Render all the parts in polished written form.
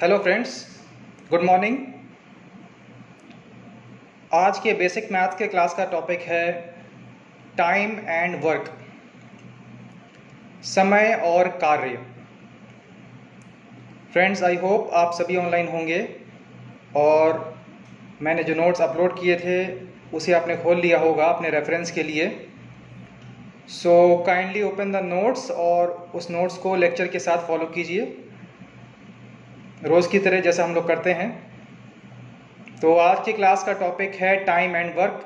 Hello friends, good morning. आज के basic math के क्लास का टॉपिक है टाइम एंड वर्क, समय और कार्य। फ्रेंड्स, आई होप आप सभी ऑनलाइन होंगे और मैंने जो नोट्स अपलोड किए थे उसे आपने खोल लिया होगा अपने रेफरेंस के लिए। So kindly open the notes और उस नोट्स को लेक्चर के साथ फॉलो कीजिए, रोज़ की तरह जैसा हम लोग करते हैं। तो आज की क्लास का टॉपिक है टाइम एंड वर्क,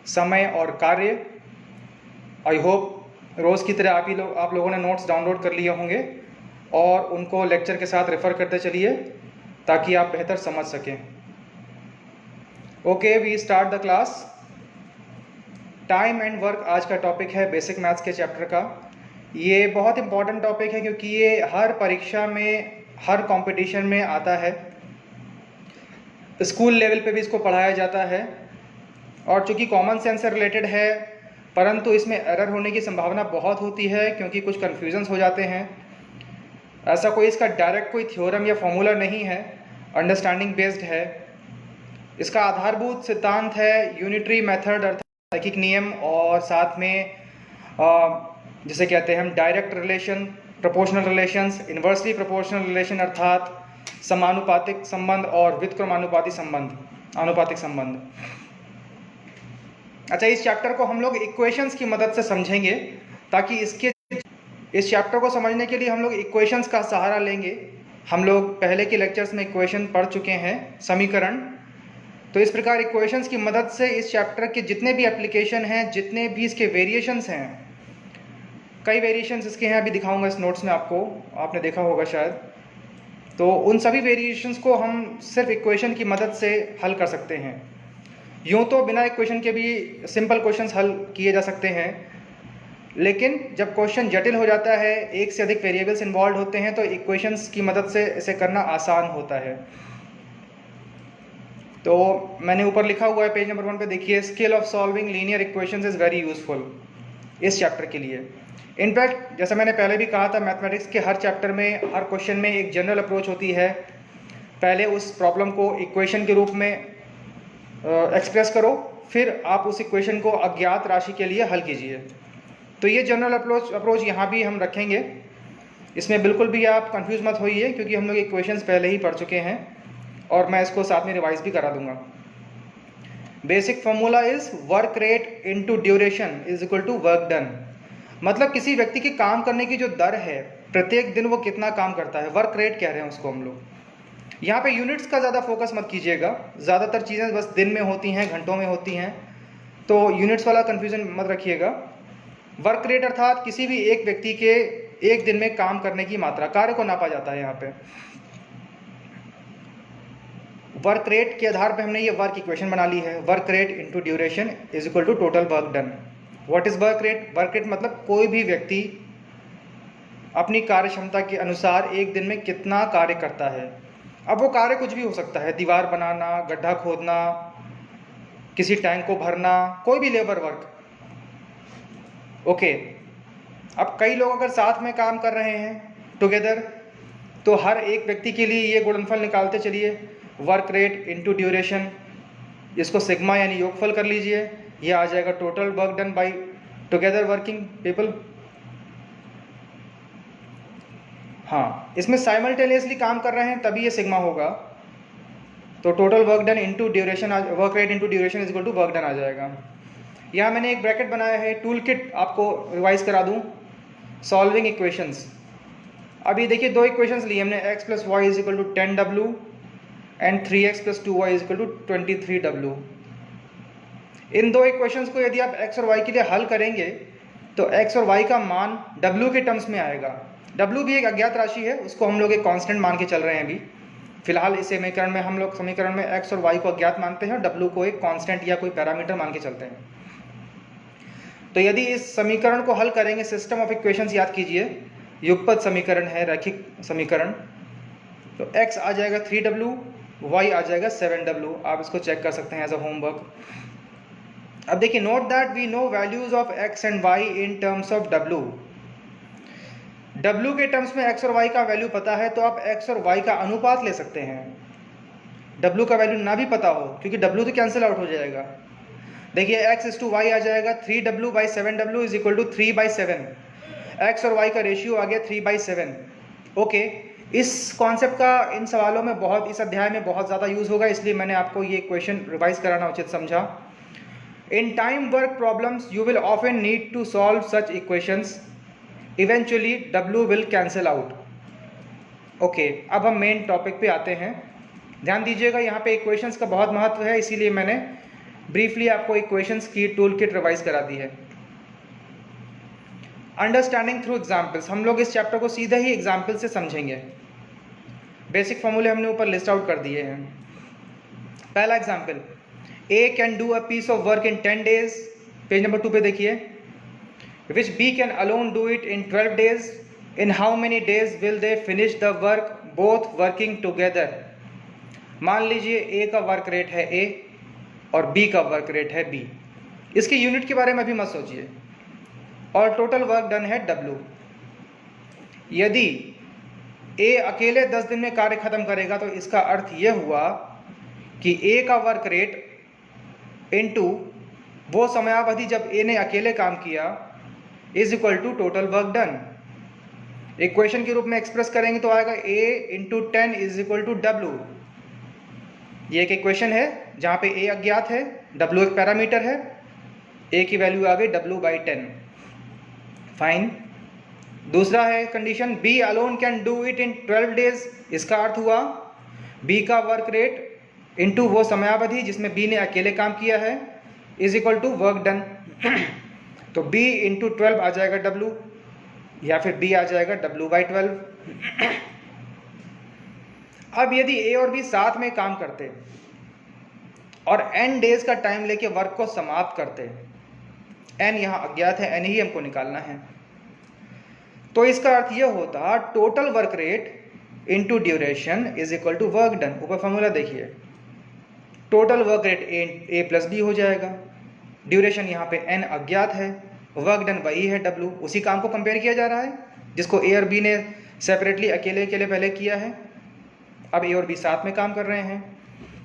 समय और कार्य। आई होप रोज़ की तरह आप लोगों ने नोट्स डाउनलोड कर लिए होंगे और उनको लेक्चर के साथ रेफ़र करते चलिए ताकि आप बेहतर समझ सकें। Okay, we start the class. Time and work आज का टॉपिक है बेसिक मैथ्स के चैप्टर का। ये बहुत इंपॉर्टेंट टॉपिक है क्योंकि ये हर परीक्षा में, हर कंपटीशन में आता है। स्कूल लेवल पे भी इसको पढ़ाया जाता है और चूँकि कॉमन सेंस से रिलेटेड है, परंतु इसमें एरर होने की संभावना बहुत होती है क्योंकि कुछ कन्फ्यूजन्स हो जाते हैं। ऐसा कोई इसका डायरेक्ट कोई थ्योरम या फॉर्मूला नहीं है, अंडरस्टैंडिंग बेस्ड है। इसका आधारभूत सिद्धांत है यूनिटरी मेथड अर्थात रैखिक नियम, और साथ में जिसे कहते हैं हम direct relation, proportional relations, inversely proportional relation अर्थात समानुपातिक संबंध और व्युत्क्रमानुपाती संबंध, आनुपातिक संबंध। अच्छा, इस चैप्टर को हम लोग इक्वेशंस की मदद से समझेंगे ताकि इस चैप्टर को समझने के लिए हम लोग इक्वेशंस का सहारा लेंगे। हम लोग पहले के लेक्चर्स में इक्वेशन पढ़ चुके हैं, समीकरण। तो इस प्रकार इक्वेशंस की मदद से इस चैप्टर के जितने भी एप्लीकेशन हैं, जितने भी इसके वेरिएशंस हैं, कई वेरिएशंस इसके हैं, अभी दिखाऊंगा इस नोट्स में आपको, आपने देखा होगा शायद। तो उन सभी वेरिएशंस को हम सिर्फ इक्वेशन की मदद से हल कर सकते हैं। यूँ तो बिना इक्वेशन के भी सिंपल क्वेश्चंस हल किए जा सकते हैं, लेकिन जब क्वेश्चन जटिल हो जाता है, एक से अधिक वेरिएबल्स इन्वॉल्व होते हैं, तो इक्वेशंस की मदद से इसे करना आसान होता है। तो मैंने ऊपर लिखा हुआ है पेज नंबर 1 पे, देखिए, skill of solving linear equations is very useful इस चैप्टर के लिए। इनफैक्ट जैसा मैंने पहले भी कहा था, मैथमेटिक्स के हर चैप्टर में, हर क्वेश्चन में एक जनरल अप्रोच होती है। पहले उस प्रॉब्लम को इक्वेशन के रूप में एक्सप्रेस करो, फिर आप उस इक्वेशन को अज्ञात राशि के लिए हल कीजिए। तो ये जनरल अप्रोच यहाँ भी हम रखेंगे। इसमें बिल्कुल भी आप कंफ्यूज मत होइए क्योंकि हम लोग इक्वेशंस पहले ही पढ़ चुके हैं और मैं इसको साथ में रिवाइज भी करा दूंगा। Basic formula is work rate into duration is equal to work done. मतलब किसी व्यक्ति के काम करने की जो दर है, प्रत्येक दिन वो कितना काम करता है, वर्क रेट कह रहे हैं उसको हम लोग। यहाँ पे यूनिट्स का ज़्यादा फोकस मत कीजिएगा, ज़्यादातर चीज़ें बस दिन में होती हैं, घंटों में होती हैं, तो यूनिट्स वाला कन्फ्यूजन मत रखिएगा। वर्क रेट अर्थात किसी भी एक व्यक्ति के एक दिन में काम करने की मात्रा, कार्य को नापा जाता है यहाँ पे। वर्क रेट के आधार पे हमने ये वर्क इक्वेशन बना ली है, work rate into duration is equal to total work done. What is work rate? Work rate मतलब कोई भी व्यक्ति अपनी कार्य क्षमता के अनुसार एक दिन में कितना कार्य करता है। अब वो कार्य कुछ भी हो सकता है, दीवार बनाना, गड्ढा खोदना, किसी टैंक को भरना, कोई भी लेबर वर्क। ओके, अब कई लोग अगर साथ में काम कर रहे हैं टुगेदर, तो हर एक व्यक्ति के लिए ये गुणनफल निकालते चलिए, वर्क रेट इनटू ड्यूरेशन, इसको सिग्मा यानी योगफल कर लीजिए, ये आ जाएगा total work done bye together working people. हाँ, इसमें साइमल्टेनियसली काम कर रहे हैं तभी ये सिग्मा होगा, तो total work done into duration, work rate into duration is equal to work done आ जाएगा। यहाँ मैंने एक ब्रैकेट बनाया है, टूल किट आपको रिवाइज करा दूँ, सॉल्विंग इक्वेशंस। अभी देखिए, दो इक्वेशंस लिए हमने, x plus y is equal to 10w and 3x plus 2y is equal to 23w। इन दो इक्वेशंस को यदि आप x और y के लिए हल करेंगे तो x और y का मान w के टर्म्स में आएगा। w भी एक अज्ञात राशि है, उसको हम लोग एक कांस्टेंट मान के चल रहे हैं अभी फिलहाल। इस समीकरण में हम लोग समीकरण में x और y को अज्ञात मानते हैं और w को एक कांस्टेंट या कोई पैरामीटर मान के चलते हैं। तो यदि इस समीकरण को हल करेंगे, सिस्टम ऑफ इक्वेशंस याद कीजिए, युगपत समीकरण है, रैखिक समीकरण, तो x आ जाएगा 3w, y आ जाएगा 7w। आप इसको चेक कर सकते हैं एज अ होमवर्क। अब देखिए, note that we know values of x and y in terms of w। W के टर्म्स में x और y का वैल्यू पता है तो आप x और y का अनुपात ले सकते हैं। W का वैल्यू ना भी पता हो, क्योंकि W तो कैंसिल आउट हो जाएगा। देखिए x/y आ जाएगा 3w/7w is equal to 3/7। x और y का रेशियो आ गया 3/7। ओके, इस कॉन्सेप्ट का इन सवालों में इस अध्याय में बहुत ज़्यादा यूज़ होगा, इसलिए मैंने आपको ये क्वेश्चन रिवाइज कराना उचित समझा। In time work problems you will often need to solve such equations, eventually W will cancel out. Okay, अब हम मेन टॉपिक पे आते हैं। ध्यान दीजिएगा, यहाँ पे इक्वेशंस का बहुत महत्व है, इसीलिए मैंने ब्रीफली आपको इक्वेशंस की टूल किट रिवाइज करा दी है। अंडरस्टैंडिंग थ्रू एग्जाम्पल्स, हम लोग इस चैप्टर को सीधे ही एग्जाम्पल से समझेंगे। बेसिक फॉर्मूले हमने ऊपर लिस्ट आउट कर दिए हैं। पहला example, A can do a piece of work in 10 days, page number 2 पे देखिए, which B can alone do it in 12 days, in how many days will they finish the work both working together। मान लीजिए A का work rate है A और B का work rate है B, इसकी यूनिट के बारे में भी मत सोचिए, और टोटल वर्क डन है W। यदि A अकेले 10 दिन में कार्य खत्म करेगा तो इसका अर्थ यह हुआ कि A का वर्क रेट इनटू वो समयावधि जब A ने अकेले काम किया is equal to total work done. Equation के रूप में एक्सप्रेस करेंगे तो आएगा A into 10 is equal to W। ये एक इक्वेशन है जहां पे A अज्ञात है, W एक पैरामीटर है, A की वैल्यू आ गई W/10। फाइन। दूसरा है condition, B alone can do it in 12 days। इसका अर्थ हुआ B का वर्क रेट इंटू वो समयावधि जिसमें B ने अकेले काम किया है is equal to work done. तो B इंटू 12 आ जाएगा W, या फिर B आ जाएगा W/12। अब यदि A और B साथ में काम करते और n डेज का टाइम लेके वर्क को समाप्त करते, n यहाँ अज्ञात है, n ही हमको निकालना है, तो इसका अर्थ यह होता total work rate into duration is equal to work done. ऊपर फॉर्मूला देखिए, total work rate A plus B हो जाएगा, ड्यूरेशन यहाँ पे n अज्ञात है, वर्क डन वही है W, उसी काम को कंपेयर किया जा रहा है जिसको A और B ने सेपरेटली अकेले अकेले पहले किया है। अब A और B साथ में काम कर रहे हैं,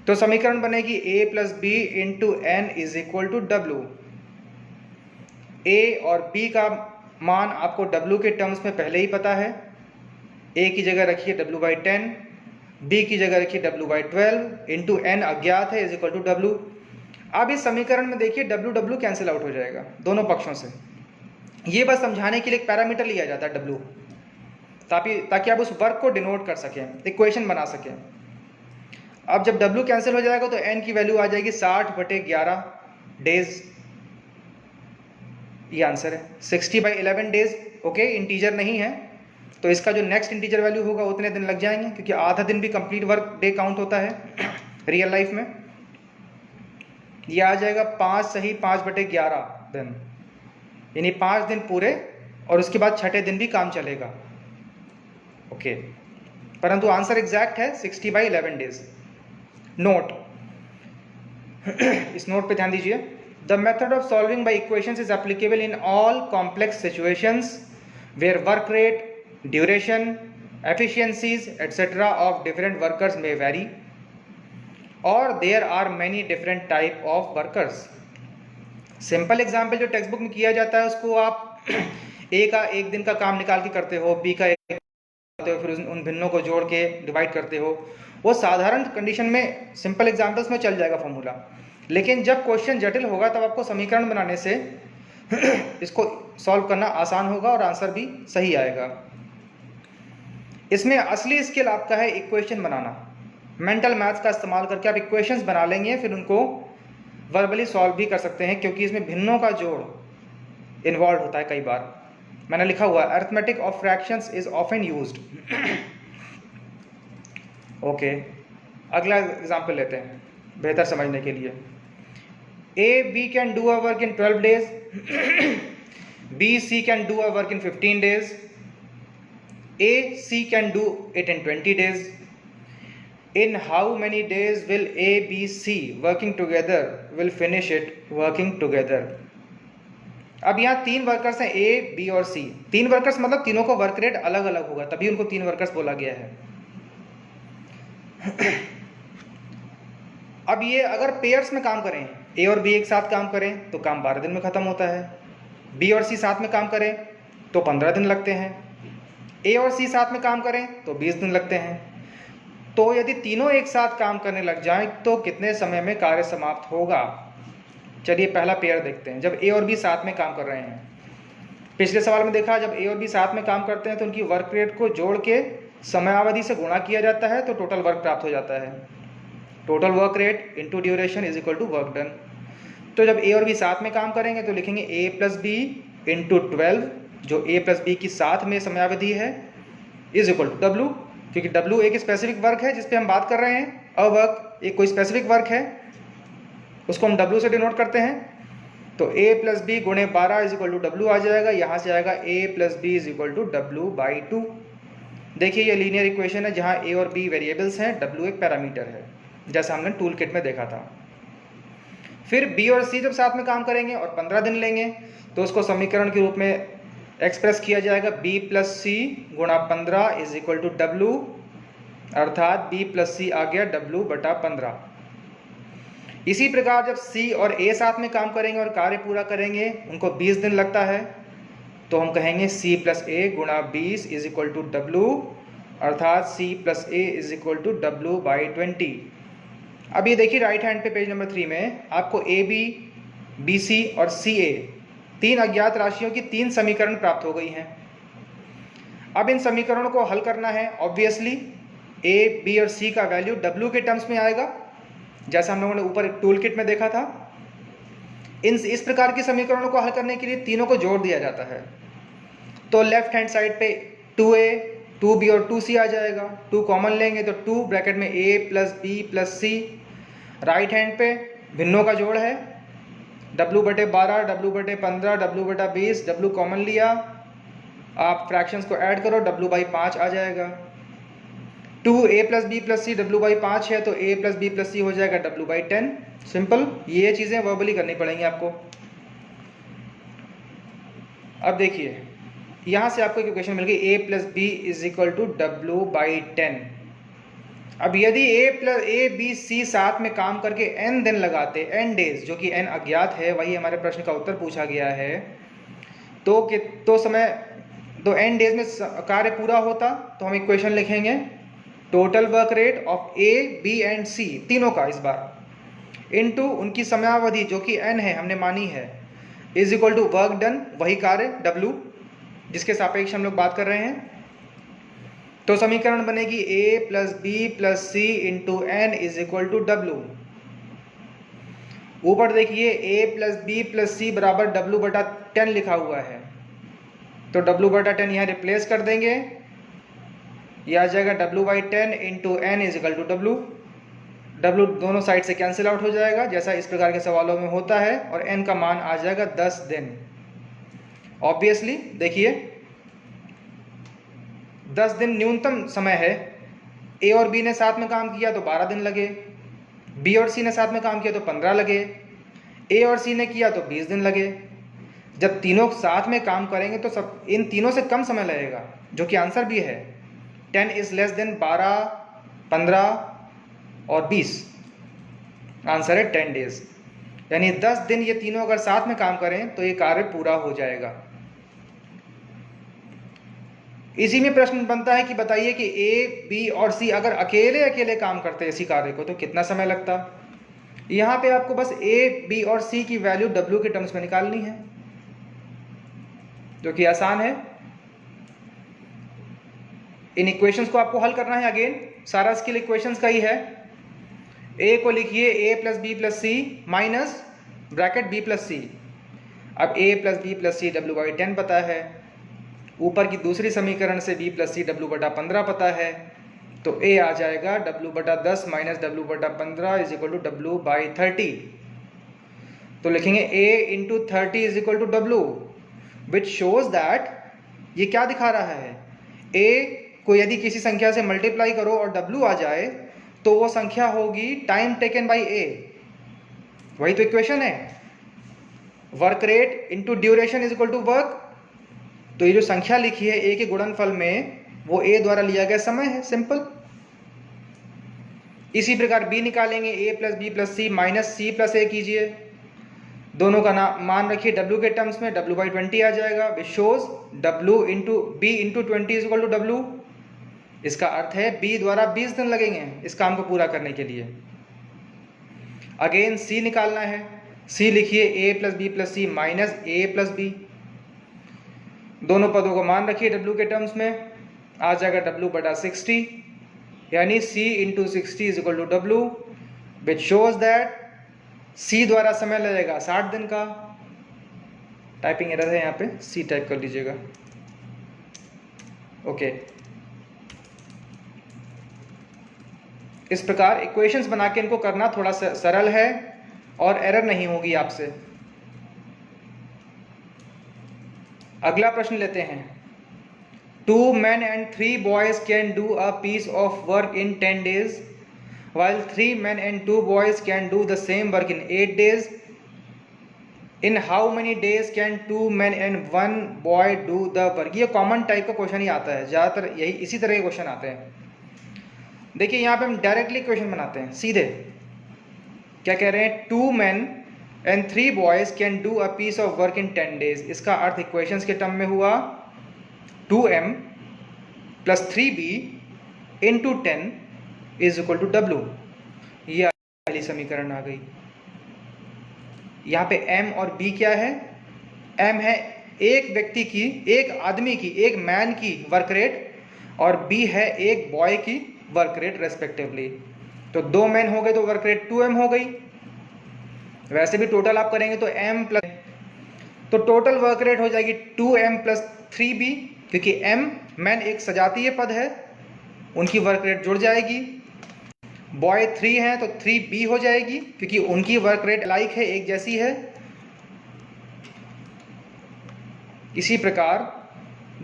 तो समीकरण बनेगी A plus B into n is equal to W। A और B का मान आपको W के टर्म्स में पहले ही पता है, A की जगह रखिए W/10, B की जगह रखिए W/12 इंटू n अज्ञात है इज इक्वल टू W। अब इस समीकरण में देखिए W कैंसिल आउट हो जाएगा दोनों पक्षों से। ये बस समझाने के लिए एक पैरामीटर लिया जाता है W, ताकि आप उस वर्क को डिनोट कर सकें, इक्वेशन बना सकें। अब जब W कैंसिल हो जाएगा तो n की वैल्यू आ जाएगी 60/11 डेज। ये आंसर है 60/11 डेज। ओके, इंटीजर नहीं है तो इसका जो नेक्स्ट इंटीजर वैल्यू होगा उतने दिन लग जाएंगे, क्योंकि आधा दिन भी कंप्लीट वर्क डे काउंट होता है रियल लाइफ में। ये आ जाएगा 5 सही 5/11 दिन, यानी 5 दिन पूरे, और उसके बाद छठे दिन भी काम चलेगा। ओके, परंतु आंसर एग्जैक्ट है 60/11 डेज। नोट, इस नोट पे ध्यान दीजिए, the method of solving by equations is applicable in all complex situations where work rate, duration, efficiencies etc. of different workers may vary or there are many different type of workers। Simple example जो text book में किया जाता है उसको आप A का एक दिन का काम निकाल के करते हो, B का एक करते हो, फिर उन भिन्नों को जोड़ के डिवाइड करते हो, वो साधारण कंडीशन में सिंपल एग्जाम्पल्स में चल जाएगा फॉर्मूला। लेकिन जब क्वेश्चन जटिल होगा तब आपको समीकरण बनाने से इसको सॉल्व करना आसान होगा और आंसर भी सही आएगा। इसमें असली स्किल आपका है इक्वेशन बनाना। मेंटल मैथ्स का इस्तेमाल करके आप इक्वेशंस बना लेंगे, फिर उनको वर्बली सॉल्व भी कर सकते हैं, क्योंकि इसमें भिन्नों का जोड़ इन्वॉल्व होता है कई बार। मैंने लिखा हुआ है arithmetic of fractions is often used. Okay, अगला एग्जांपल लेते हैं बेहतर समझने के लिए। A B can do a work in 12 days, B C can do a work in 15 days, A C can do it in 20 days। In how many days will A B C working together will finish it working together? अब यहाँ 3 workers हैं ए, B और सी। 3 workers मतलब तीनों को work rate अलग अलग होगा, तभी उनको 3 वर्कर्स बोला गया है। अब ये अगर पेयर्स में काम करें, ए और बी एक साथ काम करें तो काम 12 दिन में खत्म होता है। बी और सी साथ में काम करें तो 15 दिन लगते हैं। ए और सी साथ में काम करें तो 20 दिन लगते हैं। तो यदि तीनों एक साथ काम करने लग जाएं तो कितने समय में कार्य समाप्त होगा? चलिए पहला पेयर देखते हैं। जब ए और बी साथ में काम कर रहे हैं, पिछले सवाल में देखा जब ए और बी साथ में काम करते हैं तो उनकी वर्क रेट को जोड़ के समयावधि से गुणा किया जाता है तो टोटल वर्क प्राप्त हो जाता है। Total work rate into duration is equal to work done. तो जब ए और बी साथ में काम करेंगे तो लिखेंगे ए प्लस बी इंटू 12, जो ए प्लस बी की साथ में समयावधि है, इज इक्वल टू डब्लू, क्योंकि डब्लू एक स्पेसिफिक वर्क है जिस पे हम बात कर रहे हैं। अवर्क एक कोई स्पेसिफिक वर्क है, उसको हम डब्लू से डिनोट करते हैं। तो a प्लस बी गुणे 12 इज इक्वल टू डब्लू आ जाएगा। यहाँ से आएगा a plus B is equal to W by 2। देखिए ये लीनियर इक्वेशन है जहाँ a और b वेरिएबल्स हैं, w एक पैरामीटर है, जैसा हमने टूल किट में देखा था। फिर b और c जब साथ में काम करेंगे और 15 दिन लेंगे तो उसको समीकरण के रूप में एक्सप्रेस किया जाएगा b प्लस सी गुणा 15 इज इक्वल टू डब्लू, अर्थात b प्लस सी आ गया w बटा 15। इसी प्रकार जब C और A साथ में काम करेंगे और कार्य पूरा करेंगे, उनको 20 दिन लगता है, तो हम कहेंगे C प्लस ए गुणा 20 इज इक्वल टू डब्लू, अर्थात C plus A is equal to W by 20। अब ये देखिए राइट हैंड पे पेज नंबर 3 में आपको ए बी, बी सी और सी ए 3 अज्ञात राशियों की 3 समीकरण प्राप्त हो गई हैं। अब इन समीकरणों को हल करना है। ऑब्वियसली A, B और C का वैल्यू W के टर्म्स में आएगा, जैसा हम लोगों ने ऊपर टूल किट में देखा था। इस प्रकार के समीकरणों को हल करने के लिए तीनों को जोड़ दिया जाता है। तो लेफ्ट हैंड साइड पे 2a, 2b और 2c आ जाएगा। 2 कॉमन लेंगे तो 2 ब्रैकेट में a plus b plus c। Right hand पे भिन्नों का जोड़ है, w बटे 12, w बटे 15, w बटा 20, w कॉमन लिया, आप फ्रैक्शंस को ऐड करो, w बाई 5 आ जाएगा। 2a plus B plus C w by 5 है तो a plus B plus C हो जाएगा w बाई 10। सिंपल, ये चीज़ें वर्बली करनी पड़ेंगी आपको। अब देखिए यहाँ से आपको एक इक्वेशन मिल गई a plus B is equal to W by 10। अब यदि a b c साथ में काम करके n दिन लगाते, n डेज, जो कि n अज्ञात है, वही हमारे प्रश्न का उत्तर पूछा गया है, तो n डेज में कार्य पूरा होता, तो हम इक्वेशन लिखेंगे total work rate of A, B and C, तीनों का इस बार, इनटू उनकी समयावधि जो कि n है, हमने मानी है, is equal to work done, वही कार्य w जिसके सापेक्ष हम लोग बात कर रहे हैं। तो समीकरण बनेगी a plus B plus C into N is equal to W. ऊपर देखिए a plus B plus C बराबर w बटा 10 लिखा हुआ है, तो w बटा 10 यहाँ रिप्लेस कर देंगे, यह आ जाएगा w by 10 into N is equal to W. w दोनों साइड से कैंसिल आउट हो जाएगा, जैसा इस प्रकार के सवालों में होता है, और n का मान आ जाएगा 10 दिन। ऑब्वियसली देखिए 10 दिन न्यूनतम समय है। a और b ने साथ में काम किया तो 12 दिन लगे, b और c ने साथ में काम किया तो 15 लगे, a और c ने किया तो 20 दिन लगे। जब तीनों साथ में काम करेंगे तो सब इन तीनों से कम समय लगेगा, जो कि आंसर भी है। 10 इज लेस देन 12, 15 और 20, आंसर है 10 डेज। यानी 10 दिन ये तीनों अगर साथ में काम करें तो ये कार्य पूरा हो जाएगा। इसी में प्रश्न बनता है कि बताइए कि ए, बी और सी अगर अकेले अकेले काम करते इसी कार्य को तो कितना समय लगता। यहाँ पे आपको बस ए, बी और सी की वैल्यू डब्ल्यू के टर्म्स में निकालनी है, जो कि आसान है। इन इक्वेशंस को आपको हल करना है। अगेन सारा स्किल इक्वेशंस का ही है। ए को लिखिए A plus B plus C minus bracket B plus C. अब A plus B plus C W by 10 पता है, ऊपर की दूसरी समीकरण से b प्लस सी डब्ल्यू बटा 15 पता है, तो a आ जाएगा w बटा 10 माइनस डब्ल्यू बटा 15 is equal to W by 30। तो लिखेंगे a into 30 is equal to W, which shows that, ये क्या दिखा रहा है, a को यदि किसी संख्या से मल्टीप्लाई करो और w आ जाए तो वो संख्या होगी टाइम टेकन बाई a। वही तो इक्वेशन है, work rate into duration is equal to work, तो ये जो संख्या लिखी है ए के गुणनफल में वो ए द्वारा लिया गया समय है, सिंपल। इसी प्रकार बी निकालेंगे, ए plus B plus C minus C plus ए कीजिए, दोनों का मान रखिए डब्ल्यू के टर्म्स में, डब्ल्यू बाई 20 आ जाएगा, which shows W into B into 20 is equal to W. इसका अर्थ है बी द्वारा 20 दिन लगेंगे इस काम को पूरा करने के लिए। अगेन सी निकालना है, सी लिखिए A plus B plus C minus A plus B, दोनों पदों को मान रखिए डब्ल्यू के टर्म्स में, आ जाएगा डब्ल्यू बटा 60, यानी C into 60 is equal to W, which shows that C द्वारा समय लगेगा 60 दिन का। टाइपिंग एरर है यहाँ पे, सी टाइप कर लीजिएगा, ओके। इस प्रकार इक्वेशंस बना के इनको करना थोड़ा सरल है और एरर नहीं होगी आपसे। अगला प्रश्न लेते हैं। 2 men and 3 boys can do a piece of work in 10 days, while 3 men and 2 boys can do the same work in 8 days. In how many days can 2 men and 1 boy do the work? ये common type का question ही आता है, ज़्यादातर यही इसी तरह के question आते हैं। देखिए यहाँ पे हम डायरेक्टली क्वेश्चन बनाते हैं सीधे। क्या कह रहे हैं? 2 men and 3 boys can do a piece of work in 10 days। इसका अर्थ इक्वेशंस के टर्म में हुआ 2m plus 3b into 10 is equal to w। ये पहली समीकरण आ गई। यहाँ पे m और b क्या है? m है एक व्यक्ति की, एक आदमी की, एक मैन की वर्क रेट, और b है एक बॉय की वर्क रेट रेस्पेक्टिवली। तो 2 मैन हो गए तो वर्क रेट 2m हो गई। वैसे भी टोटल आप करेंगे तो m प्लस, तो टोटल वर्क रेट हो जाएगी 2m प्लस 3b, क्योंकि m मैन एक सजातीय पद है, उनकी वर्क रेट जुड़ जाएगी। बॉय 3 हैं तो 3b हो जाएगी, क्योंकि उनकी वर्क रेट लाइक है, एक जैसी है। इसी प्रकार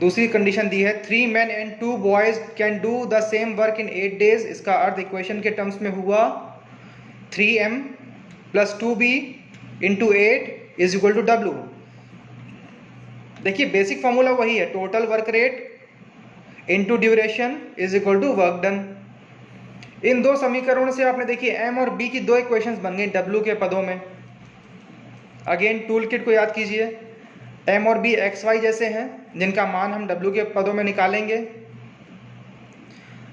दूसरी कंडीशन दी है 3 men and 2 boys can do the same work in 8 days। इसका अर्थ इक्वेशन के टर्म्स में हुआ 3m plus 2b into 8 is equal to w। देखिए बेसिक फॉर्मूला वही है, total work rate into duration is equal to work done. इन दो समीकरणों से आपने देखिए m और b की दो इक्वेशंस बन गई w के पदों में। अगेन टूल किट को याद कीजिए, m और b एक्स वाई जैसे हैं, जिनका मान हम w के पदों में निकालेंगे।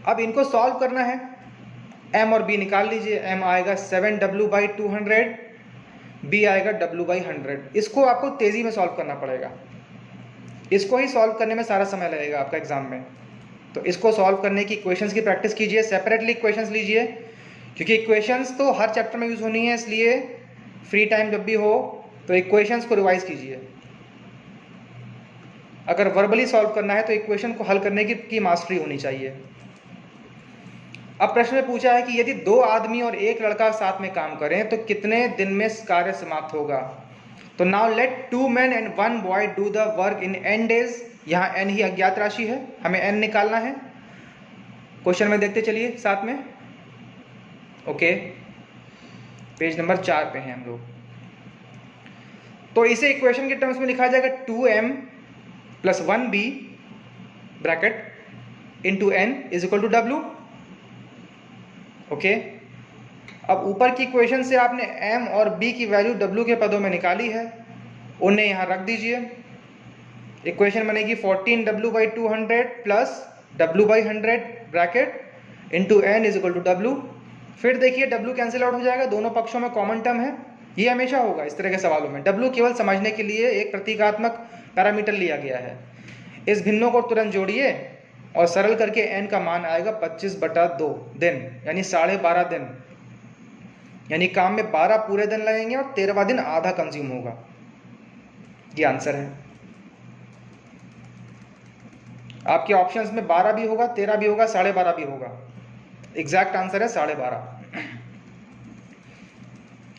अब इनको सॉल्व करना है, m और b निकाल लीजिए। m आएगा 7w बाई 200, b आएगा w बाई 100। इसको आपको तेजी में सॉल्व करना पड़ेगा, इसको ही सॉल्व करने में सारा समय लगेगा आपका एग्जाम में। तो इसको सॉल्व करने की इक्वेशंस की प्रैक्टिस कीजिए, सेपरेटली इक्वेशंस लीजिए, क्योंकि इक्वेशंस तो हर चैप्टर में यूज होनी है, इसलिए फ्री टाइम जब भी हो तो इक्वेशंस को रिवाइज कीजिए। अगर वर्बली सॉल्व करना है तो इक्वेशन को हल करने की मास्टरी होनी चाहिए। अब प्रश्न में पूछा है कि यदि 2 आदमी और एक लड़का साथ में काम करें तो कितने दिन में कार्य समाप्त होगा। तो now let 2 men and 1 boy do the work in n days। यहाँ n ही अज्ञात राशि है, हमें n निकालना है। क्वेश्चन में देखते चलिए साथ में, ओके। पेज नंबर 4 पे हैं हम लोग। तो इसे इक्वेशन के टर्म्स में लिखा जाएगा 2m plus 1b bracket into n is equal to w, okay. अब ऊपर की इक्वेशन से आपने m और b की वैल्यू w के पदों में निकाली है, उन्हें यहाँ रख दीजिए। इक्वेशन बनेगी 14w by 200 plus w by 100 bracket into n is equal to w। फिर देखिए w कैंसिल आउट हो जाएगा, दोनों पक्षों में कॉमन टर्म है। ये हमेशा होगा इस तरह के सवालों में, w केवल समझने के लिए एक प्रतीकात्मक पैरामीटर लिया गया है। इस भिन्नों को तुरंत जोड़िए और सरल करके n का मान आएगा 25/2 दिन, यानी 12.5 दिन। यानी काम में 12 पूरे दिन लगेंगे और 13वां दिन आधा कंज्यूम होगा। ये आंसर है। आपके ऑप्शंस में 12 भी होगा, 13 भी होगा, 12.5 भी होगा। एग्जैक्ट आंसर है 12.5।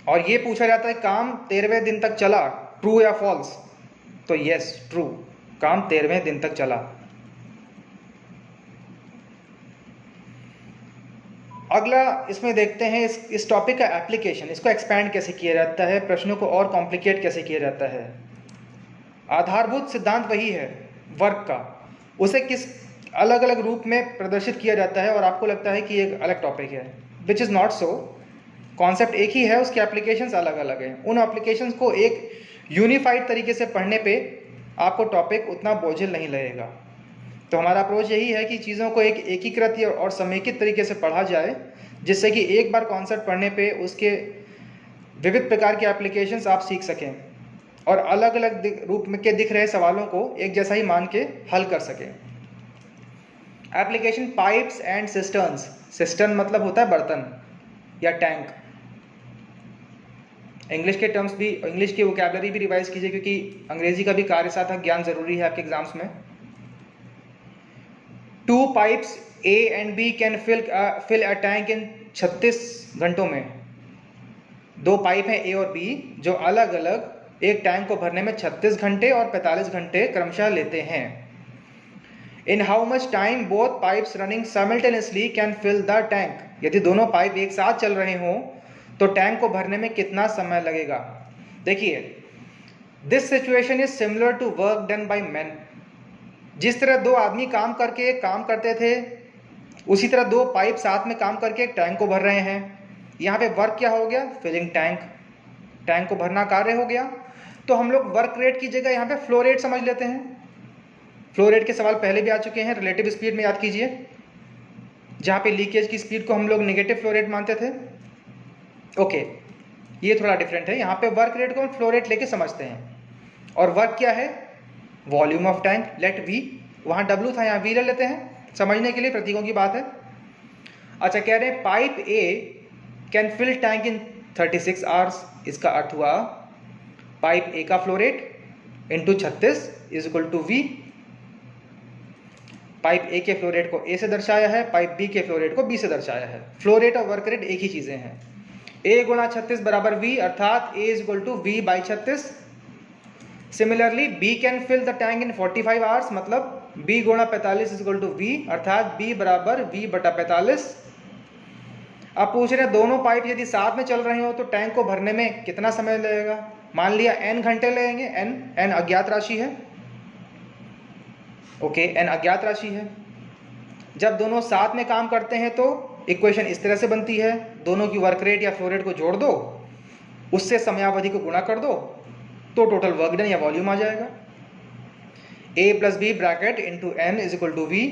और ये पूछा जाता है काम 13वें दिन तक चला, ट्रू या फॉल्स? तो यस, ट्रू, काम 13वें दिन तक चला। अगला इसमें देखते हैं इस टॉपिक का एप्लीकेशन, इसको एक्सपैंड कैसे किया जाता है, प्रश्नों को और कॉम्प्लिकेट कैसे किया जाता है। आधारभूत सिद्धांत वही है वर्क का, उसे किस अलग अलग रूप में प्रदर्शित किया जाता है और आपको लगता है कि एक अलग टॉपिक है, which is not so. Concept एक ही है, उसके एप्लीकेशंस अलग अलग हैं। उन एप्लीकेशंस को एक यूनिफाइड तरीके से पढ़ने पे आपको टॉपिक उतना बोझिल नहीं लगेगा। तो हमारा अप्रोच यही है कि चीज़ों को एक एकीकृत और समेकित तरीके से पढ़ा जाए, जिससे कि एक बार कॉन्सेप्ट पढ़ने पे उसके विविध प्रकार के एप्लीकेशंस आप सीख सकें और अलग अलग रूप में के दिख रहे सवालों को एक जैसा ही मान के हल कर सकें। Application pipes and cisterns. Cistern मतलब होता है बर्तन या टैंक। इंग्लिश के टर्म्स भी, इंग्लिश की वोकैबुलरी भी रिवाइज कीजिए, क्योंकि अंग्रेजी का भी कार्य साधक ज्ञान जरूरी है आपके एग्जाम्स में। 2 pipes A and B can fill a tank in 36 घंटों में। 2 पाइप हैं A और B जो अलग अलग एक टैंक को भरने में 36 घंटे और 45 घंटे क्रमशः लेते हैं। In how much time both pipes running simultaneously can fill the tank? यदि दोनों पाइप एक साथ चल रहे हों तो टैंक को भरने में कितना समय लगेगा। देखिए, this situation is similar to work done by men. जिस तरह 2 आदमी काम करते थे, उसी तरह 2 पाइप साथ में काम करके एक टैंक को भर रहे हैं। यहाँ पे वर्क क्या हो गया, फिलिंग टैंक, टैंक को भरना कार्य हो गया। तो हम लोग वर्क रेट की जगह यहाँ पे फ्लो रेट समझ लेते हैं। फ्लो रेट के सवाल पहले भी आ चुके हैं, रिलेटिव स्पीड में याद कीजिए, जहाँ पे लीकेज की स्पीड को हम लोग नेगेटिव फ्लो रेट मानते थे। ओके, ये थोड़ा डिफरेंट है। यहाँ पे वर्क रेट को हम फ्लो रेट लेके समझते हैं। और वर्क क्या है, volume of tank, let we, वहाँ W था यहाँ V ले लेते हैं समझने के लिए, प्रतीकों की बात है। अच्छा, कह रहे हैं pipe A can fill tank in 36 hours. इसका अर्थ हुआ पाइप A का flow rate into 36 is equal to V। Pipe A के फ्लो रेट को A से दर्शाया है, पाइप B के फ्लो रेट को B से दर्शाया है। फ्लो रेट और वर्क रेट एक ही चीजें हैं। A गुणा 36 बराबर V, अर्थात A is equal to V by 36। Similarly B can fill the tank in 45 hours, मतलब B गुणा 45 इज इक्वल टू V, अर्थात B बराबर V बटा 45। अब पूछ रहे हैं दोनों पाइप यदि साथ में चल रहे हो तो टैंक को भरने में कितना समय लगेगा। मान लिया n घंटे लगेंगे, n अज्ञात राशि है। ओके, n अज्ञात राशि है। जब दोनों साथ में काम करते हैं तो इक्वेशन इस तरह से बनती है, दोनों की वर्क रेट या फ्लो रेट को जोड़ दो, उससे समयावधि को गुणा कर दो, तो टोटल वर्क डन या वॉल्यूम आ जाएगा। A plus B bracket into n is equal to V।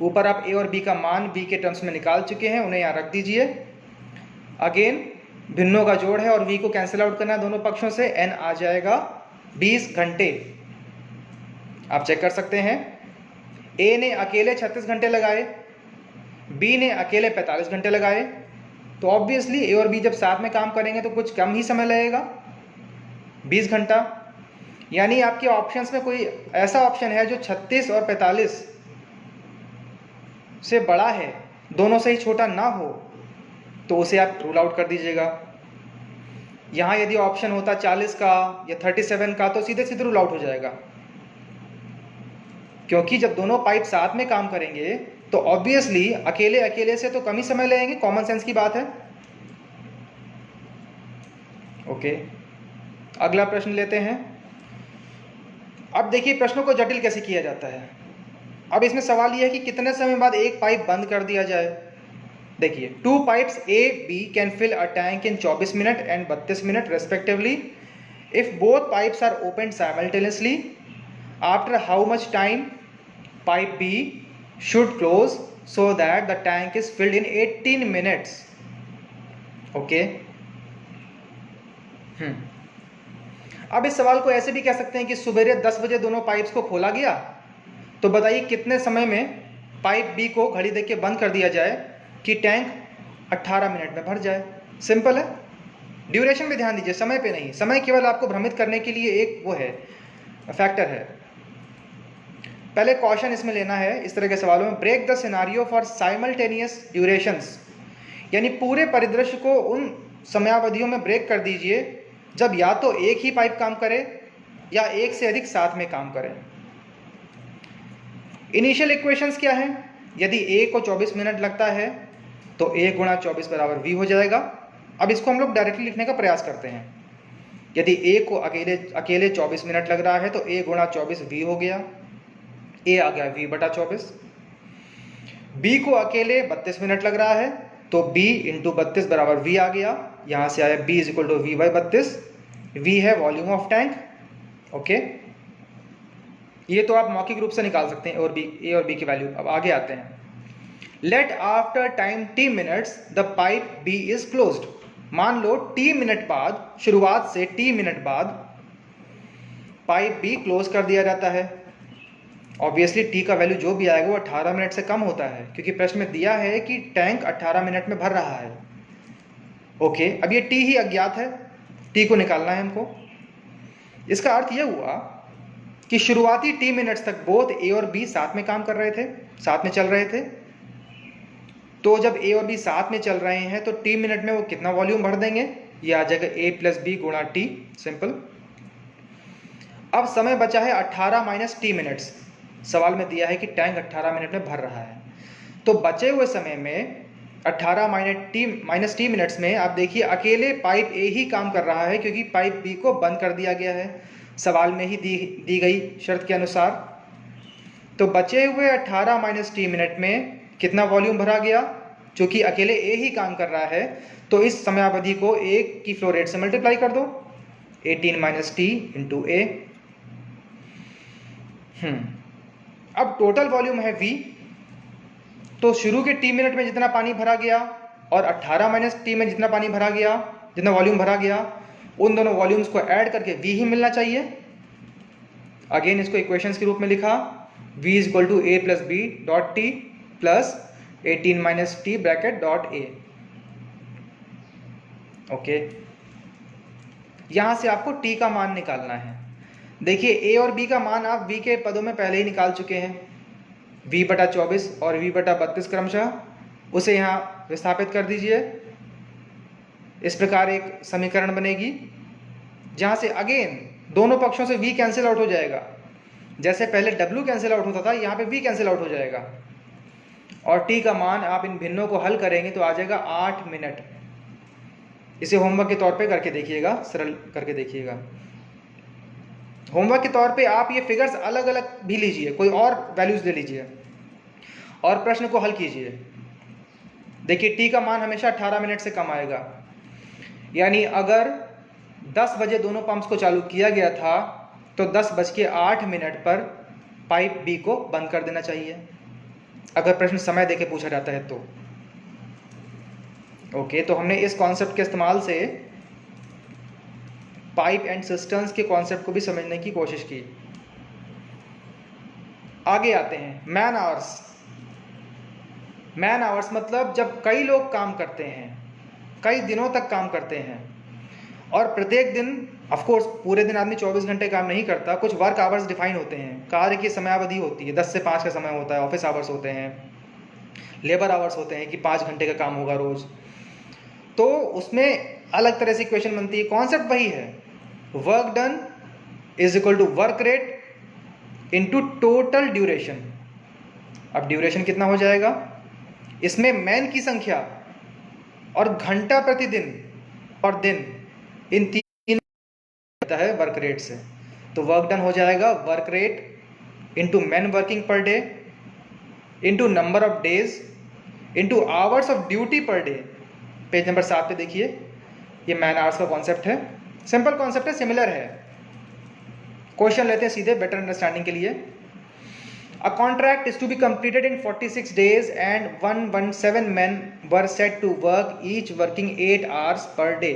ऊपर आप A और B का मान B के टर्म्स में निकाल चुके हैं, उन्हें यहाँ रख दीजिए। अगेन भिन्नों का जोड़ है और V को कैंसिल आउट करना है दोनों पक्षों से, n आ जाएगा 20 घंटे। आप चेक कर सकते हैं, A ने अकेले 36 घंटे लगाए, B ने अकेले 45 घंटे लगाए, तो ऑब्वियसली A और B जब साथ में काम करेंगे तो कुछ कम ही समय लगेगा, 20 घंटा। यानी आपके ऑप्शंस में कोई ऐसा ऑप्शन है जो 36 और 45 से बड़ा है, दोनों से ही छोटा ना हो, तो उसे आप रूल आउट कर दीजिएगा। यहाँ यदि ऑप्शन होता 40 का या 37 का तो सीधे सीधे रूल आउट हो जाएगा, क्योंकि जब दोनों पाइप साथ में काम करेंगे तो ऑब्वियसली अकेले अकेले से तो कम ही समय लगेंगे, कॉमन सेंस की बात है। ओके, अगला प्रश्न लेते हैं। अब देखिए प्रश्नों को जटिल कैसे किया जाता है। अब इसमें सवाल यह है कि कितने समय बाद एक पाइप बंद कर दिया जाए। देखिए, 2 pipes A, B can fill a tank in 24 minute and 32 minute respectively if both pipes are opened simultaneously. After how much time pipe B should close so that the tank is filled in 18 minutes. Okay. अब इस सवाल को ऐसे भी कह सकते हैं कि सुबह 10 बजे दोनों पाइप्स को खोला गया, तो बताइए कितने समय में पाइप बी को घड़ी देख के बंद कर दिया जाए कि टैंक 18 मिनट में भर जाए। सिंपल है। ड्यूरेशन पे ध्यान दीजिए, समय पे नहीं। समय केवल आपको भ्रमित करने के लिए एक वो है, फैक्टर है। पहले कॉशन इसमें लेना है इस तरह के सवालों में, break the scenario for simultaneous durations, यानी पूरे परिदृश्य को उन समयावधियों में ब्रेक कर दीजिए जब या तो एक ही पाइप काम करे या एक से अधिक साथ में काम करें। इनिशियल इक्वेशंस क्या है, यदि A को 24 मिनट लगता है तो A गुणा 24 बराबर V हो जाएगा। अब इसको हम लोग डायरेक्टली लिखने का प्रयास करते हैं। यदि A को अकेले 24 मिनट लग रहा है तो A गुणा 24 V हो गया, A आ गया V बटा 24। B को अकेले 32 मिनट लग रहा है तो B इंटू 32 बराबर V आ गया, यहाँ से आया B is equal to V by 32। V है वॉल्यूम ऑफ टैंक। ओके, ये तो आप मौखिक रूप से निकाल सकते हैं A और B की वैल्यू। अब आगे आते हैं। Let after time t minutes the pipe B is closed. मान लो t मिनट बाद, शुरुआत से t मिनट बाद पाइप B क्लोज कर दिया जाता है। ऑब्वियसली t का वैल्यू जो भी आएगा वो 18 मिनट से कम होता है, क्योंकि प्रश्न में दिया है कि टैंक 18 मिनट में भर रहा है। ओके, अब ये t ही अज्ञात है, t को निकालना है हमको। इसका अर्थ यह हुआ कि शुरुआती t मिनट्स तक बोथ A और B साथ में काम कर रहे थे, साथ में चल रहे थे। तो जब A और B साथ में चल रहे हैं तो t मिनट में वो कितना वॉल्यूम भर देंगे, ये आ जाएगा A प्लस B गुणा t, सिंपल। अब समय बचा है 18 माइनस t मिनट्स। सवाल में दिया है कि टैंक 18 मिनट में भर रहा है, तो बचे हुए समय में 18 माइनस t मिनट्स में आप देखिए अकेले पाइप A ही काम कर रहा है, क्योंकि पाइप B को बंद कर दिया गया है सवाल में ही दी गई शर्त के अनुसार। तो बचे हुए 18 माइनस t मिनट में कितना वॉल्यूम भरा गया, चूंकि अकेले A ही काम कर रहा है तो इस समयावधि को A की फ्लो रेट से मल्टीप्लाई कर दो, 18 माइनस t इंटू A। अब टोटल वॉल्यूम है V, तो शुरू के t मिनट में जितना पानी भरा गया और 18 माइनस t में जितना पानी भरा गया, जितना वॉल्यूम भरा गया, उन दोनों वॉल्यूम्स को ऐड करके V ही मिलना चाहिए। अगेन इसको इक्वेशंस के रूप में लिखा, V is equal to A plus B dot T plus 18 minus T bracket dot A। Okay, यहां से आपको T का मान निकालना है। देखिए A और B का मान आप V के पदों में पहले ही निकाल चुके हैं, V बटा 24 और V बटा 32 क्रमशः। उसे यहाँ विस्थापित कर दीजिए। इस प्रकार एक समीकरण बनेगी जहाँ से अगेन दोनों पक्षों से V कैंसिल आउट हो जाएगा। जैसे पहले W कैंसिल आउट होता था, यहाँ पे V कैंसिल आउट हो जाएगा। और T का मान आप इन भिन्नों को हल करेंगे तो आ जाएगा 8 मिनट। इसे होमवर्क के तौर पे करके देखिएगा, सरल करके देखिएगा। होमवर्क के तौर पे आप ये फिगर्स अलग अलग भी लीजिए, कोई और वैल्यूज ले लीजिए और प्रश्न को हल कीजिए। देखिए T का मान हमेशा 18 मिनट से कम आएगा, यानी अगर 10 बजे दोनों पंप्स को चालू किया गया था तो 10:08 पर पाइप B को बंद कर देना चाहिए, अगर प्रश्न समय देके पूछा जाता है तो। ओके, तो हमने इस कॉन्सेप्ट के इस्तेमाल से पाइप एंड सिस्टर्न्स के कॉन्सेप्ट को भी समझने की कोशिश की। आगे आते हैं, मैन आवर्स। मैन आवर्स मतलब जब कई लोग काम करते हैं, कई दिनों तक काम करते हैं, और प्रत्येक दिन, ऑफ कोर्स पूरे दिन आदमी 24 घंटे काम नहीं करता, कुछ वर्क आवर्स डिफाइन होते हैं, कार्य की समयावधि होती है, 10 से 5 का समय होता है, ऑफिस आवर्स होते हैं, लेबर आवर्स होते हैं कि 5 घंटे का काम होगा रोज। तो उसमें अलग तरह से इक्वेशन बनती है, कॉन्सेप्ट वही है, work done is equal to work rate into total duration. अब ड्यूरेशन कितना हो जाएगा, इसमें मैन की संख्या और घंटा प्रतिदिन और दिन, इन तीन होता है वर्क रेट से। तो वर्क डन हो जाएगा work rate into man working per day into number of days into hours of duty per day. Page number 7 पे देखिए, ये मैन आवर्स का कॉन्सेप्ट है, सिंपल कॉन्सेप्ट है, सिमिलर है। क्वेश्चन लेते हैं सीधे बेटर अंडरस्टैंडिंग के लिए। A contract is to be completed in 46 days and 117 men were set to work, each working 8 hours per day.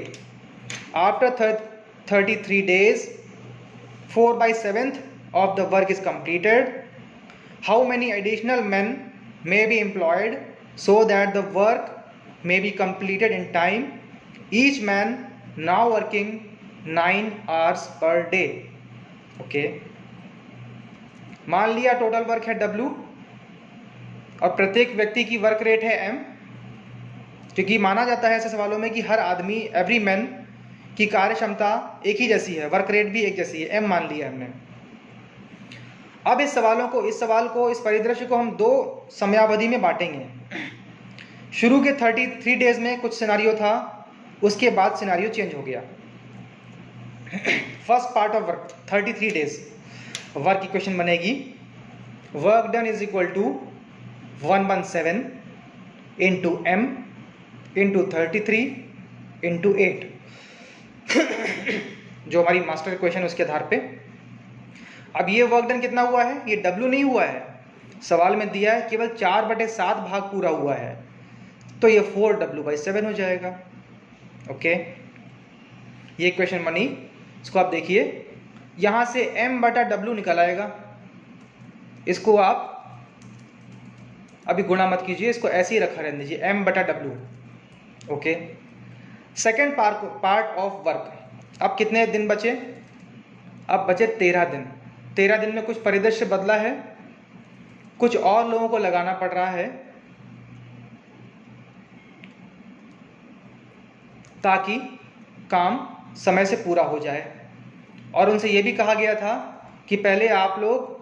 After 33 days, 4/7 of the work is completed. How many additional men may be employed so that the work may be completed in time? Each man now working 9 hours per day. Okay. मान लिया total work है W और प्रत्येक व्यक्ति की work rate है M, क्योंकि माना जाता है ऐसे सवालों में कि हर आदमी, एवरी मैन की कार्य क्षमता एक ही जैसी है, वर्क रेट भी एक जैसी है, M मान लिया हमने। अब इस सवाल को, इस परिदृश्य को हम दो समयावधि में बांटेंगे। शुरू के 33 डेज में कुछ सिनारियो था, उसके बाद सिनारियो चेंज हो गया। First part of work 33 days, work equation बनेगी work done is equal to 117 into m into 33 into 8 जो हमारी मास्टर इक्वेशन है उसके आधार पे। अब ये वर्क डन कितना हुआ है, ये W नहीं हुआ है, सवाल में दिया है केवल 4/7 भाग पूरा हुआ है, तो ये 4W/7 हो जाएगा। ओके, ये इक्वेशन बनी। इसको आप देखिए, यहां से m/W निकल आएगा, इसको आप अभी गुणा मत कीजिए, इसको ऐसे ही रखा रहने दीजिए m/W। Okay, second part of work. अब कितने दिन बचे, अब बचे 13 दिन। 13 दिन में कुछ परिदृश्य बदला है, कुछ और लोगों को लगाना पड़ रहा है ताकि काम समय से पूरा हो जाए। और उनसे यह भी कहा गया था कि पहले आप लोग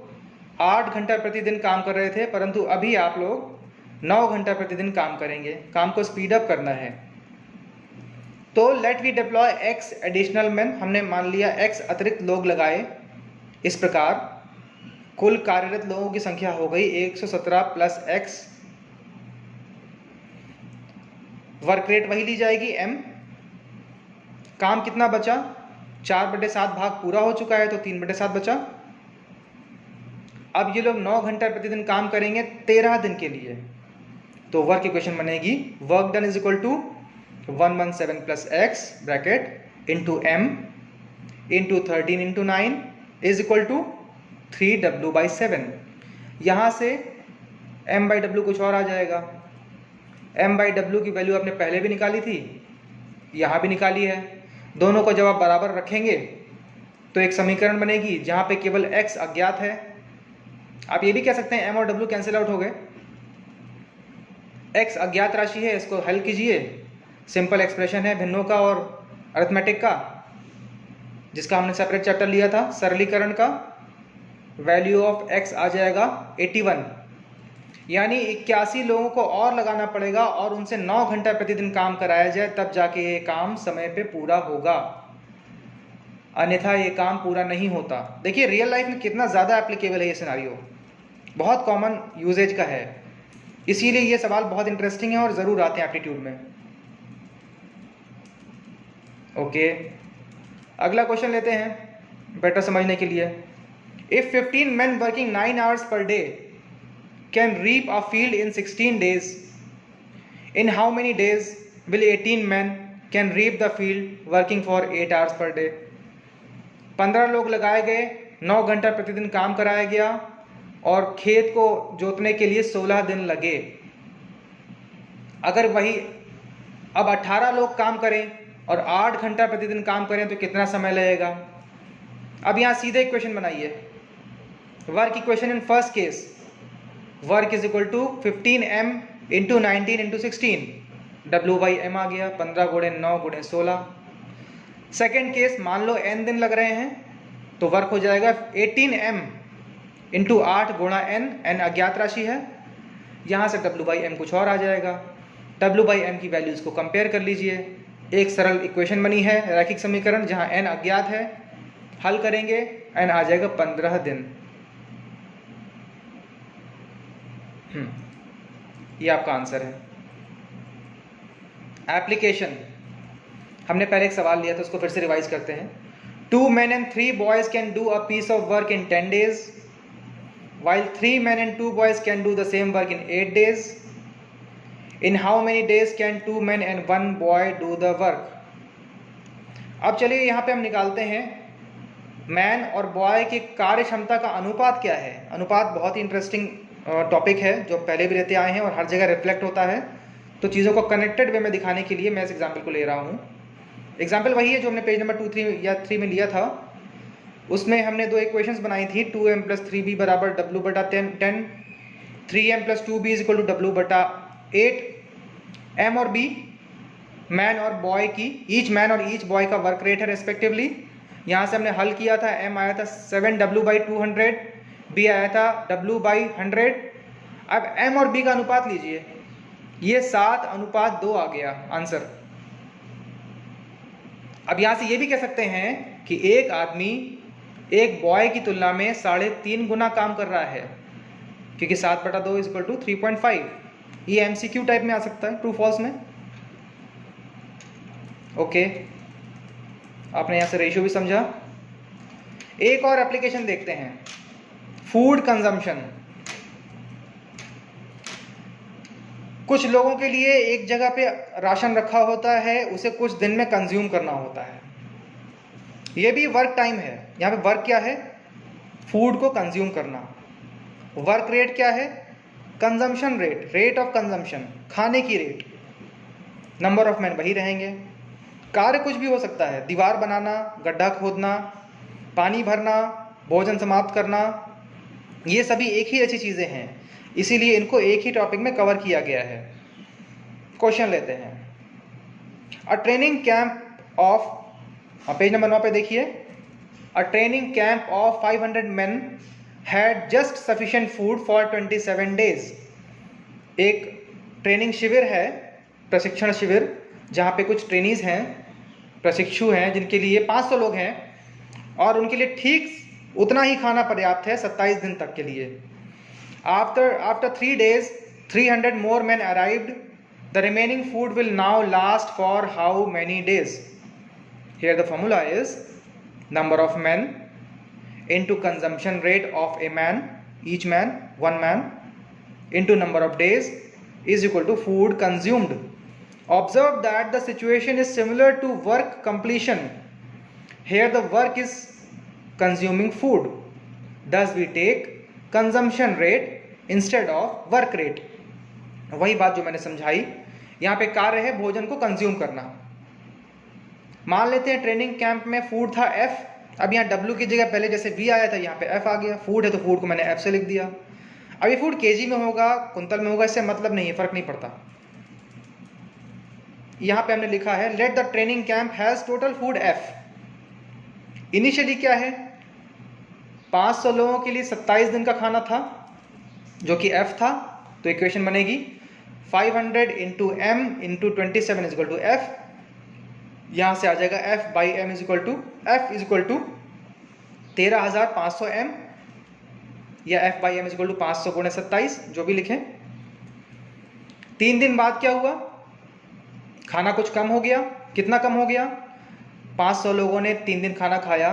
8 घंटा प्रतिदिन काम कर रहे थे, परंतु अभी आप लोग 9 घंटा प्रतिदिन काम करेंगे, काम को स्पीड अप करना है। तो let we deploy x additional man, हमने मान लिया x अतिरिक्त लोग लगाए। इस प्रकार कुल कार्यरत लोगों की संख्या हो गई 117 प्लस x, वर्क रेट वही ली जाएगी m। काम कितना बचा, 4/7 भाग पूरा हो चुका है, तो 3/7 बचा। अब ये लोग 9 घंटा प्रतिदिन काम करेंगे 13 दिन के लिए, तो वर्क इक्वेशन बनेगी work done is equal to 117 plus x bracket into m into 13 into 9 is equal to 3W/7। यहाँ से m/W कुछ और आ जाएगा। m/W की वैल्यू आपने पहले भी निकाली थी, यहाँ भी निकाली है। दोनों को जब आप बराबर रखेंगे तो एक समीकरण बनेगी जहाँ पे केवल x अज्ञात है। आप ये भी कह सकते हैं m और w कैंसिल आउट हो गए, x अज्ञात राशि है, इसको हल कीजिए। सिंपल एक्सप्रेशन है भिन्नों का और अरिथमेटिक का, जिसका हमने सेपरेट चैप्टर लिया था। सरलीकरण का वैल्यू ऑफ x आ जाएगा 81, यानी 81 लोगों को और लगाना पड़ेगा और उनसे 9 घंटा प्रतिदिन काम कराया जाए, तब जाके ये काम समय पे पूरा होगा, अन्यथा ये काम पूरा नहीं होता। देखिए रियल लाइफ में कितना ज़्यादा एप्लीकेबल है ये सिनारियो, बहुत कॉमन यूजेज का है, इसीलिए ये सवाल बहुत इंटरेस्टिंग है और ज़रूर आते हैं एप्टीट्यूड में। ओके, अगला क्वेश्चन लेते हैं बेटर समझने के लिए। If 15 men working 9 hours per day can reap a field in 16 days, in how many days will 18 men can reap the field working for 8 hours per day? 15 लोग लगाए गए, 9 घंटा प्रतिदिन काम कराया गया और खेत को जोतने के लिए 16 दिन लगे। अगर वही अब 18 लोग काम करें और 8 घंटा प्रतिदिन काम करें तो कितना समय लगेगा? अब यहाँ सीधे इक्वेशन बनाइए। Work equation in first case, work is equal to 15m into 19 into 16, W/m आ गया, 15 गुणे 9 गुणे 16। सेकेंड केस, मान लो n दिन लग रहे हैं तो वर्क हो जाएगा 18m इंटू 8 गुणा n अज्ञात राशि है, यहाँ से W/m कुछ और आ जाएगा। W/m की वैल्यूज को कंपेयर कर लीजिए, एक सरल इक्वेशन बनी है, रैखिक समीकरण जहाँ n अज्ञात है, हल करेंगे n आ जाएगा 15 दिन। ये आपका आंसर है। एप्लीकेशन, हमने पहले एक सवाल लिया था, उसको फिर से रिवाइज करते हैं। 2 men and 3 boys can do a piece of work in 10 days, while 3 men and 2 boys can do the same work in 8 days. In how many days can 2 men and 1 boy do the work? अब चलिए यहाँ पे हम निकालते हैं man और boy की कार्य क्षमता का अनुपात क्या है। अनुपात बहुत ही इंटरेस्टिंग टॉपिक है जो पहले भी रहते आए हैं और हर जगह रिफ्लेक्ट होता है, तो चीज़ों को कनेक्टेड वे में दिखाने के लिए मैं इस एग्जाम्पल को ले रहा हूँ। एग्जाम्पल वही है जो हमने पेज नंबर 2, 3 या 3 में लिया था। उसमें हमने 2 इक्वेशंस बनाई थी, 2m + 3b बराबर W/10, 3m + 2b is equal to W/8। m और b मैन और बॉय की, ईच मैन और ईच बॉय का वर्क रेट है रेस्पेक्टिवली। यहाँ से हमने हल किया था, m आया था 7W/200, b आया था W/100। अब m और b का अनुपात लीजिए, ये 7:2 आ गया आंसर। अब यहां से ये भी कह सकते हैं कि एक आदमी एक बॉय की तुलना में 3.5 गुना काम कर रहा है, क्योंकि 7/2 = 3.5। ये एमसीक्यू टाइप में आ सकता है, ट्रू फॉल्स में। ओके, आपने यहां से रेशियो भी समझा। एक और एप्लीकेशन देखते हैं, फूड कंजम्पशन। कुछ लोगों के लिए एक जगह पे राशन रखा होता है, उसे कुछ दिन में कंज्यूम करना होता है। ये भी वर्क टाइम है। यहाँ पे वर्क क्या है? फूड को कंज्यूम करना। वर्क रेट क्या है? Consumption rate, rate of consumption, खाने की रेट। नंबर ऑफ मैन वही रहेंगे। कार्य कुछ भी हो सकता है, दीवार बनाना, गड्ढा खोदना, पानी भरना, भोजन समाप्त करना, ये सभी एक ही ऐसी चीज़ें हैं, इसीलिए इनको एक ही टॉपिक में कवर किया गया है। क्वेश्चन लेते हैं। A training camp of, page number 9 पे देखिए। A training camp of 500 men had just sufficient food for 27 days। एक ट्रेनिंग शिविर है, प्रशिक्षण शिविर, जहाँ पे कुछ ट्रेनीज हैं, प्रशिक्षु हैं, जिनके लिए 500 लोग हैं और उनके लिए ठीक उतना ही खाना पर्याप्त है 27 दिन तक के लिए। After 3 days 300 more men arrived। The remaining food will now last for how many days? Here the formula is number of men into consumption rate of a man, each man, one man, into number of days is equal to food consumed. Observe that the situation is similar to work completion. Here the work is consuming food. Thus we take consumption rate instead of work rate। वही बात जो मैंने समझाई, यहाँ पे कार्य है भोजन को कंज्यूम करना। मान लेते हैं ट्रेनिंग कैंप में फूड था F। अब यहाँ W की जगह पहले जैसे V आया था, यहाँ पे F आ गया। फूड है तो फूड को मैंने F से लिख दिया। अब ये फूड केजी में होगा, कुंतल में होगा, इससे मतलब नहीं है, फर्क नहीं पड़ता। यहाँ पे हमने लिखा है let the training camp has total food F। Initially क्या है? 500 लोगों के लिए 27 दिन का खाना था, जो कि F था। तो इक्वेशन बनेगी 500 into M into 27 is equal to F। यहाँ से आ जाएगा F by M is equal to 13,500 M, या F by M is equal to 500 गुणे 27, जो भी लिखें। 3 दिन बाद क्या हुआ? खाना कुछ कम हो गया। कितना कम हो गया? 500 लोगों ने 3 दिन खाना खाया,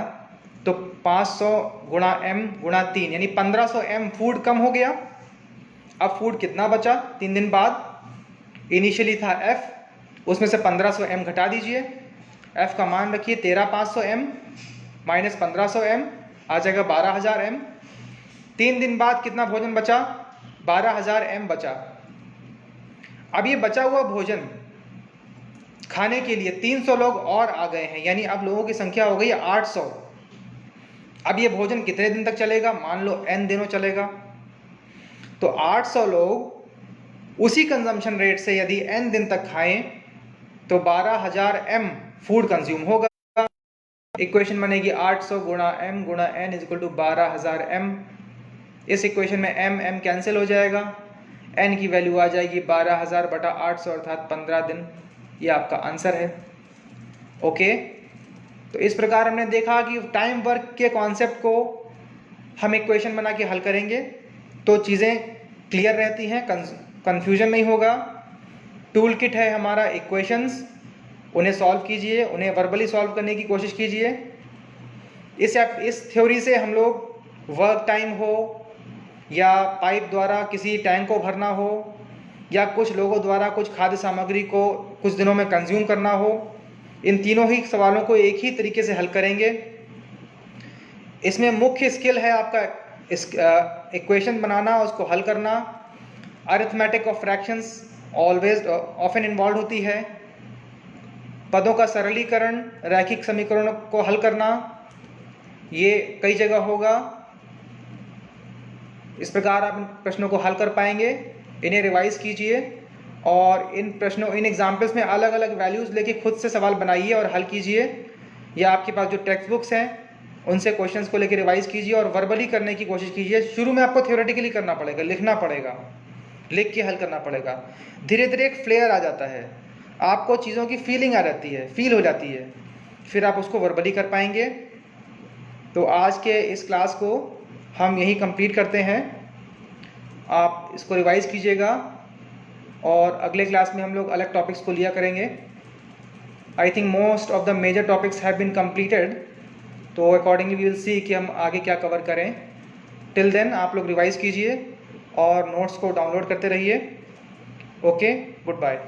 तो 500 गुणा M गुणा 3 यानी 1500 M फूड कम हो गया। अब फूड कितना बचा 3 दिन बाद? इनिशियली था F, उसमें से 1500 M घटा दीजिए। F का मान रखिए 13,500 M माइनस 1500 M आ जाएगा 12,000 M। 3 दिन बाद कितना भोजन बचा? 12,000 M बचा। अब ये बचा हुआ भोजन खाने के लिए 300 लोग और आ गए हैं, यानी अब लोगों की संख्या हो गई 800। अब ये भोजन कितने दिन तक चलेगा? मान लो n दिनों चलेगा। तो 800 लोग उसी कंजम्पशन रेट से यदि n दिन तक खाएं तो 12,000 M फूड कंज्यूम होगा। इक्वेशन बनेगी 800 गुणा M गुणा n is equal to 12,000 M। इस इक्वेशन में M कैंसिल हो जाएगा, n की वैल्यू आ जाएगी 12,000 बटा 800 अर्थात 15 दिन। ये आपका आंसर है। ओके, तो इस प्रकार हमने देखा कि टाइम वर्क के कॉन्सेप्ट को हम इक्वेशन बना के हल करेंगे तो चीज़ें क्लियर रहती हैं, कंफ्यूजन नहीं होगा। टूल किट है हमारा इक्वेशंस, उन्हें सॉल्व कीजिए, उन्हें वर्बली सॉल्व करने की कोशिश कीजिए। इस थ्योरी से हम लोग वर्क टाइम हो या पाइप द्वारा किसी टैंक को भरना हो या कुछ लोगों द्वारा कुछ खाद्य सामग्री को कुछ दिनों में कंज्यूम करना हो, इन तीनों ही सवालों को एक ही तरीके से हल करेंगे। इसमें मुख्य स्किल है आपका इक्वेशन बनाना, उसको हल करना। Arithmetic of fractions always often involve होती है। पदों का सरलीकरण, रैखिक समीकरणों को हल करना, ये कई जगह होगा। इस प्रकार आप इन प्रश्नों को हल कर पाएंगे। इन्हें रिवाइज कीजिए और इन एग्जाम्पल्स में अलग अलग वैल्यूज लेके खुद से सवाल बनाइए और हल कीजिए, या आपके पास जो टेक्स्ट बुक्स हैं उनसे क्वेश्चंस को लेके रिवाइज कीजिए और वर्बली करने की कोशिश कीजिए। शुरू में आपको थ्योरेटिकली करना पड़ेगा, लिखना पड़ेगा, लिख के हल करना पड़ेगा। धीरे धीरे एक फ्लेयर आ जाता है, आपको चीज़ों की फीलिंग आ जाती है, फील हो जाती है, फिर आप उसको वर्बली कर पाएंगे। तो आज के इस क्लास को हम यही कंप्लीट करते हैं। आप इसको रिवाइज कीजिएगा और अगले क्लास में हम लोग अलग टॉपिक्स को लिया करेंगे। I think most of the major topics have been completed, तो अकॉर्डिंगली वी विल सी कि हम आगे क्या कवर करें। टिल देन आप लोग रिवाइज कीजिए और नोट्स को डाउनलोड करते रहिए। Okay, good bye.